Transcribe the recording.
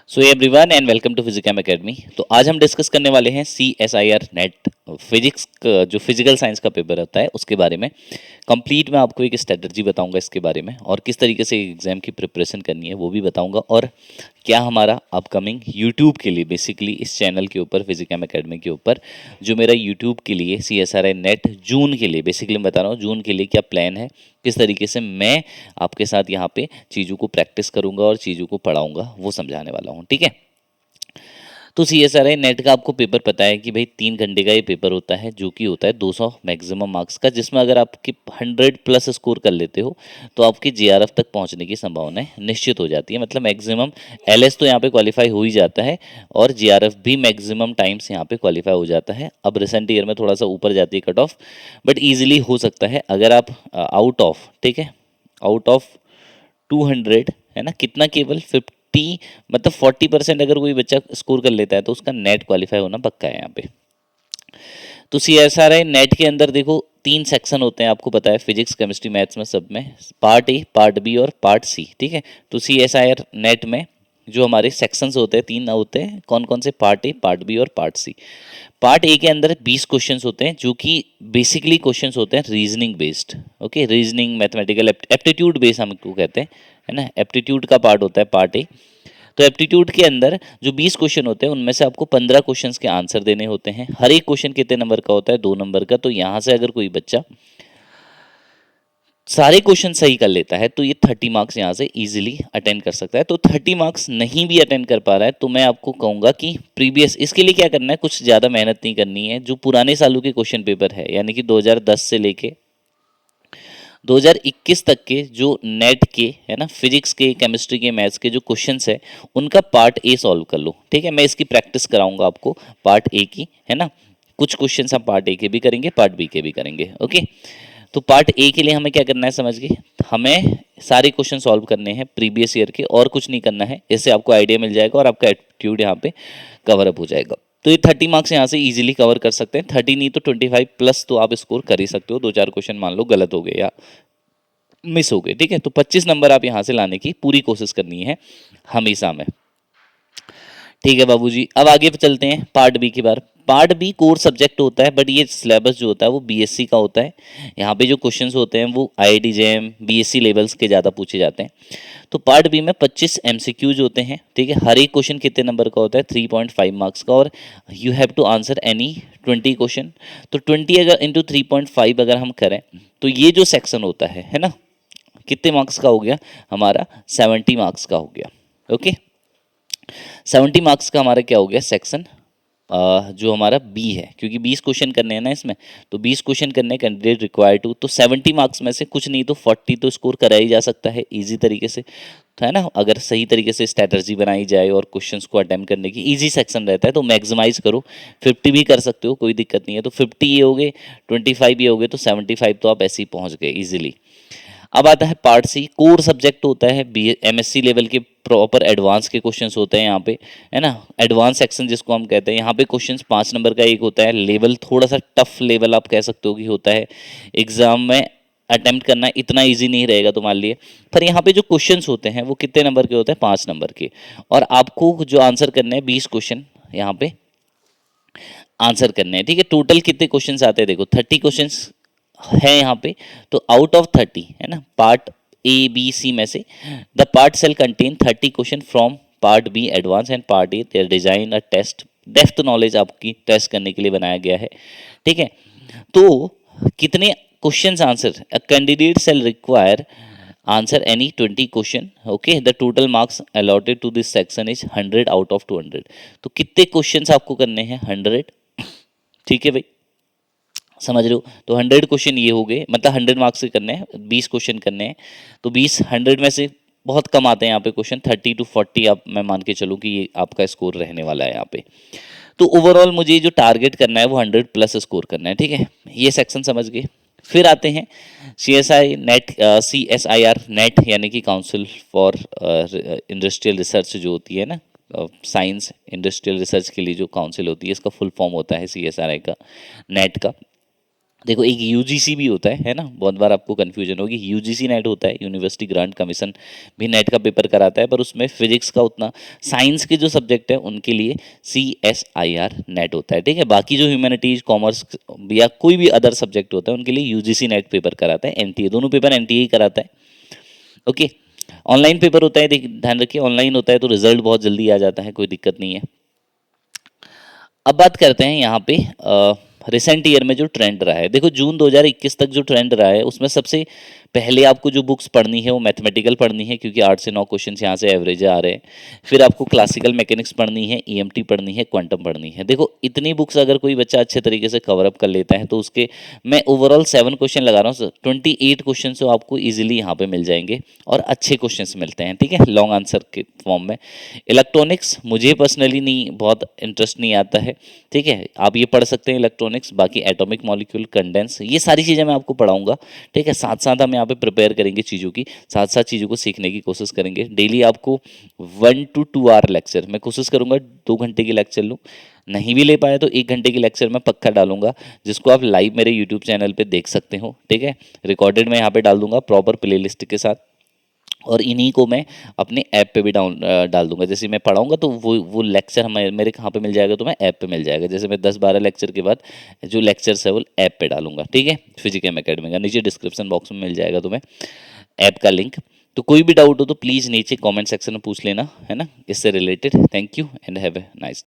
So everyone and welcome to Physicam Academy. तो आज हम डिस्कस करने वाले हैं CSIR नेट फिजिक्स का जो फिजिकल साइंस का पेपर होता है उसके बारे में। कंप्लीट मैं आपको एक स्ट्रेटजी बताऊंगा इसके बारे में और किस तरीके से एग्जाम की प्रिपरेशन करनी है वो भी बताऊंगा, और क्या हमारा अपकमिंग यूट्यूब के लिए बेसिकली इस चैनल के ऊपर फिजिकम एकेडमी के ऊपर जो मेरा यूट्यूब के लिए CSIR नेट जून के लिए बेसिकली मैं बता रहा हूँ जून के लिए क्या प्लान है, किस तरीके से मैं आपके साथ यहाँ पे चीज़ों को प्रैक्टिस करूंगा और चीज़ों को पढ़ाऊंगा वो समझाने वाला हूँ। ठीक है, तो CSIR नेट का आपको पेपर पता है कि भाई 3 घंटे का ये पेपर होता है जो कि होता है 200 मैक्सिमम मार्क्स का, जिसमें अगर आपके 100 प्लस स्कोर कर लेते हो तो आपकी JRF तक पहुंचने की संभावनाएं निश्चित हो जाती है। मतलब मैक्सिमम LS तो यहाँ पे क्वालिफाई हो ही जाता है और JRF भी मैक्सिमम टाइम्स यहाँ पे क्वालिफाई हो जाता है। अब रिसेंट ईयर में थोड़ा सा ऊपर जाती है कट ऑफ, बट ईजिली हो सकता है अगर आप आउट ऑफ, ठीक है, आउट ऑफ 200 है ना, कितना, केवल 50, मतलब 40% अगर कोई बच्चा स्कोर कर लेता है तो उसका नेट क्वालिफाई होना पक्का है यहाँ पे। तो CSIR नेट के अंदर देखो 3 सेक्शन होते हैं, आपको पता है फिजिक्स केमिस्ट्री मैथ्स में सब में, पार्ट ए, पार्ट बी और पार्ट सी। ठीक है, तो CSIR नेट में जो हमारे सेक्शंस होते हैं 3 होते हैं, कौन कौन से, पार्ट ए, पार्ट बी और पार्ट सी। पार्ट ए के अंदर 20 क्वेश्चंस होते हैं जो कि बेसिकली क्वेश्चंस होते हैं reasoning based. Okay, reasoning, mathematical aptitude based हमको कहते हैं, है ना, एप्टीट्यूड का पार्ट होता है पार्ट ए। तो एप्टीट्यूड के अंदर जो 20 क्वेश्चन होते हैं उनमें से आपको 15 क्वेश्चंस के आंसर देने होते हैं। हर एक क्वेश्चन कितने नंबर का होता है, 2 नंबर का। तो यहाँ से अगर कोई बच्चा सारे क्वेश्चन सही कर लेता है तो ये 30 मार्क्स यहाँ से इजीली अटेंड कर सकता है। तो 30 मार्क्स नहीं भी अटेंड कर पा रहा है तो मैं आपको कहूँगा कि प्रीवियस, इसके लिए क्या करना है, कुछ ज़्यादा मेहनत नहीं करनी है। जो पुराने सालों के क्वेश्चन पेपर है, यानी कि 2010 से लेके 2021 तक के जो नेट के, है ना, फिजिक्स के, केमिस्ट्री के, मैथ्स के जो क्वेश्चंस है उनका पार्ट ए सॉल्व कर लो। ठीक है, मैं इसकी प्रैक्टिस कराऊंगा आपको पार्ट ए की, है ना। कुछ क्वेश्चंस हम पार्ट ए के भी करेंगे, पार्ट बी के भी करेंगे। ओके, तो पार्ट ए के लिए हमें क्या करना है, समझ गए, हमें सारे क्वेश्चन सॉल्व करने हैं प्रीवियस ईयर के, और कुछ नहीं करना है। इससे आपको आइडिया मिल जाएगा और आपका एप्टीट्यूड यहाँ पे कवर अप हो जाएगा। तो ये 30 मार्क्स यहाँ से इजीली कवर कर सकते हैं। 30 नहीं तो 25 प्लस तो आप स्कोर कर ही सकते हो। 2-4 क्वेश्चन मान लो गलत हो गए या मिस हो गए, ठीक है, तो 25 नंबर आप यहाँ से लाने की पूरी कोशिश करनी है हमेशा में। ठीक है बाबूजी, अब आगे पे चलते हैं पार्ट बी की बार। पार्ट बी कोर सब्जेक्ट होता है, बट ये सिलेबस जो होता है वो BSc का होता है। यहाँ पे जो क्वेश्चंस होते हैं वो IIT JEM BSc लेवल्स के ज़्यादा पूछे जाते हैं। तो पार्ट बी में 25 MCQs होते हैं। ठीक है, हर एक क्वेश्चन कितने नंबर का होता है, 3.5 मार्क्स का, और you have to answer any 20 question. तो 20 अगर इंटू 3.5 अगर हम करें तो ये जो सेक्शन होता है ना, कितने मार्क्स का हो गया हमारा, 70 मार्क्स का हो गया। ओके, 70 मार्क्स का हमारा क्या हो गया सेक्शन, जो हमारा बी है, क्योंकि 20 क्वेश्चन करने हैं ना इसमें, तो 20 क्वेश्चन करने कैंडिडेट रिक्वायर टू, तो 70 मार्क्स में से कुछ नहीं तो 40 तो स्कोर करा ही जा सकता है इजी तरीके से, तो है ना। अगर सही तरीके से स्ट्रैटेजी बनाई जाए और क्वेश्चंस को अटेम्प्ट करने की इजी सेक्शन रहता है तो मैक्सिमाइज करो। 50 भी कर सकते हो, कोई दिक्कत नहीं है। तो 50 ये हो गए, 25 ये हो गए, तो 75 तो आप ऐसे ही पहुंच गए इजीली। अब आता है पार्ट सी, कोर सब्जेक्ट होता है, MSc लेवल के प्रॉपर एडवांस के क्वेश्चंस होते हैं यहाँ पे, है ना। एडवांस सेक्शन जिसको हम कहते हैं, यहाँ पे क्वेश्चंस 5 नंबर का एक होता है। लेवल थोड़ा सा टफ लेवल आप कह सकते हो कि होता है, एग्जाम में अटेम्प्ट करना इतना इजी नहीं रहेगा तुम्हारे लिए। पर यहाँ पे जो क्वेश्चंस होते हैं वो कितने नंबर के होते हैं, 5 नंबर के, और आपको जो आंसर करने हैं 20 क्वेश्चन यहाँ पे आंसर करने हैं। ठीक है, टोटल कितने क्वेश्चंस आते हैं, देखो 30 क्वेश्चंस है यहाँ पे। तो आउट ऑफ 30, है ना, पार्ट A B C में से the part shall contain 30 question from part B advance and part A they're design a test, depth knowledge आपकी टेस्ट करने के लिए बनाया गया है। ठीक है, तो कितने questions answer, a candidate shall require answer any 20 question. Okay, the total marks allotted to this section is 100 out of 200। तो कितने क्वेश्चंस आपको करने हैं, 100। ठीक है भाई, समझ रहे हो, तो 100 क्वेश्चन ये हो गए, मतलब 100 मार्क्स के करने हैं, 20 क्वेश्चन करने हैं। तो 20 100 में से बहुत कम आते हैं यहाँ पे क्वेश्चन, 30 to 40 आप मैं मान के चलूँ कि ये आपका स्कोर रहने वाला है यहाँ पे। तो ओवरऑल मुझे जो टारगेट करना है वो 100 प्लस स्कोर करना है। ठीक है, ये सेक्शन समझ गए। फिर आते हैं CSIR नेट, यानी कि काउंसिल फॉर इंडस्ट्रियल रिसर्च जो होती है ना, साइंस इंडस्ट्रियल रिसर्च के लिए जो काउंसिल होती है, इसका फुल फॉर्म होता है CSIR का, नेट का। देखो एक यूजीसी भी होता है ना, बहुत बार आपको कंफ्यूजन होगी। यूजीसी नेट होता है, यूनिवर्सिटी ग्रांट कमीशन भी नेट का पेपर कराता है, पर उसमें फिजिक्स का उतना, साइंस के जो सब्जेक्ट है उनके लिए CSIR नेट होता है, ठीक है। बाकी जो ह्यूमैनिटीज, कॉमर्स या कोई भी अदर सब्जेक्ट होता है उनके लिए यूजीसी नेट पेपर कराता है, एनटीए, दोनों पेपर एनटीए ही कराता है। ओके, ऑनलाइन पेपर होता है, ध्यान रखिए ऑनलाइन होता है तो रिजल्ट बहुत जल्दी आ जाता है, कोई दिक्कत नहीं है। अब बात करते हैं यहाँ पे रिसेंट ईयर में जो ट्रेंड रहा है। देखो जून 2021 तक जो ट्रेंड रहा है उसमें सबसे पहले आपको जो बुक्स पढ़नी है वो मैथमेटिकल पढ़नी है, क्योंकि 8 से 9 क्वेश्चन यहाँ से एवरेज आ रहे हैं। फिर आपको क्लासिकल मैकेनिक्स पढ़नी है, ईएमटी पढ़नी है, क्वांटम पढ़नी है। देखो इतनी बुक्स अगर कोई बच्चा अच्छे तरीके से कवर अप कर लेता है तो उसके, मैं ओवरऑल 7 क्वेश्चन लगा रहा हूँ, 28 क्वेश्चन तो आपको ईजिली यहाँ पे मिल जाएंगे और अच्छे क्वेश्चन मिलते हैं, ठीक है, लॉन्ग आंसर के फॉर्म में। इलेक्ट्रॉनिक्स मुझे पर्सनली नहीं, बहुत इंटरेस्ट नहीं आता है, ठीक है, आप ये पढ़ सकते हैं इलेक्ट्रॉनिक्स। बाकी एटॉमिक मॉलिक्यूल, कंडेंस, ये सारी चीज़ें मैं आपको पढ़ाऊंगा, ठीक है। साथ साथ हम यहाँ पे प्रिपेयर करेंगे चीज़ों की, साथ साथ चीज़ों को सीखने की कोशिश करेंगे। डेली आपको 1 to 2 आवर लेक्चर मैं कोशिश करूंगा 2 घंटे की लेक्चर लूँ, नहीं भी ले पाया तो 1 घंटे की लेक्चर मैं पक्का डालूंगा, जिसको आप लाइव मेरे यूट्यूब चैनल पे देख सकते हो, ठीक है। रिकॉर्डेड मैं यहाँ पे डाल दूंगा प्रॉपर प्लेलिस्ट के साथ, और इन्हीं को मैं अपने ऐप पे भी डाल दूंगा। जैसे मैं पढ़ाऊंगा तो वो लेक्चर हमें मेरे कहाँ पे मिल जाएगा, तो मैं ऐप पे मिल जाएगा। जैसे मैं 10-12 लेक्चर के बाद जो लेक्चर्स है वो ऐप पे डालूंगा, ठीक है। फिजिकल एकेडमी का नीचे डिस्क्रिप्शन बॉक्स में मिल जाएगा तुम्हें ऐप का लिंक। तो कोई भी डाउट हो तो प्लीज़ नीचे कमेंट सेक्शन में पूछ लेना, है ना, इससे related. Thank you and have a nice